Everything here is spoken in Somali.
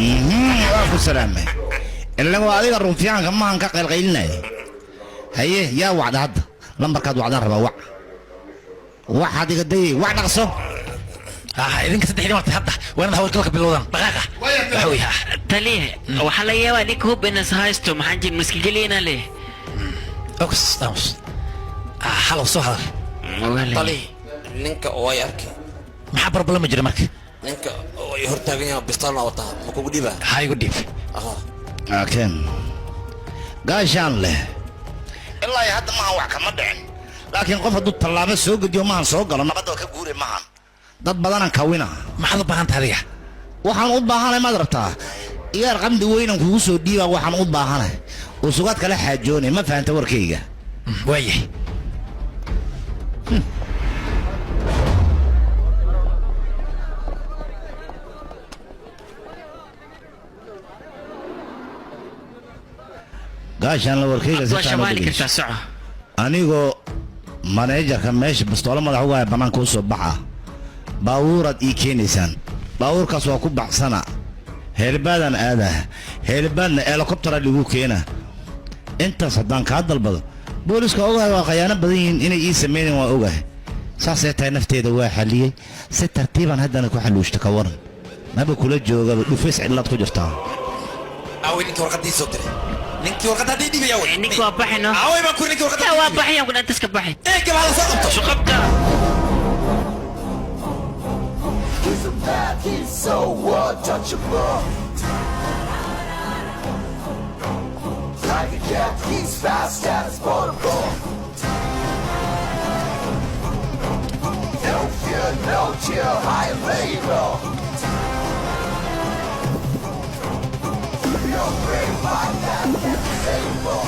waa ku salaamay ilaa adiga runfiyaanka maan ka qalqaylinay haye yaa wacda hadda lambarkaad wacdaan rabaa wax adiga day wax dhaqso idinka saddexdii martay hadda waana hawlgalka bilowdan dhaqaaqa waxa weeyaa taliye waxa la yaabaa ninka hubinasa haysto maxaan jir maskigelina leh oks damos halo soo hadal taliye ninka oo ay arkay maxaa problem jira marka ninka oo ay hortaagan yahay bistaalna wata ma kugu dhiba ha igu dhib laakiin gaashaan leh ilaa hadda maahan wax kama dhicin laakiin qof hadduu tallaabo soo gediyo maahan soo galo nabadda ka guure maahan dad badanaan kawina maxaad u baahan tahay adiga waxaan u baahanahay maad rabtaa iyaar qamdi weynan kugu soo dhiibaa waxaan u baahanahay oo sugaad kala xaajoonay ma fahanta warkayga waayahay gaashaan la warkayga si fiican anigoo maneejarka meesha bastoolo madax uga banaanka u soo baxa baawuuraad ii keenaysaan baawuurkaas waa ku baxsana heelbaadaan aadaa heelbaadna helikobtara ligu keena intaas haddaan kaa dalbado booliska ogahay waa khayaano badan yihiin inay ii samaynayn waa ogahay saasay tahay nafteeda waa xalliyey si tartiibaan haddana ku xalluushta ka waran maba kula joogaba dhufays cidlaad ku jirtaa ninka warqadii soo diray ninkii warqadda hadii dhibaya way ninka waa baxino aaway baan ku ninkii warqadda waa baxayan ku dhantas ka baxay gabadha soo qabto soo qabta He's so untouchable. Like a jet, he's fast and it's portable. No fear, no chill, high and label. You're brave like that, can't be stable.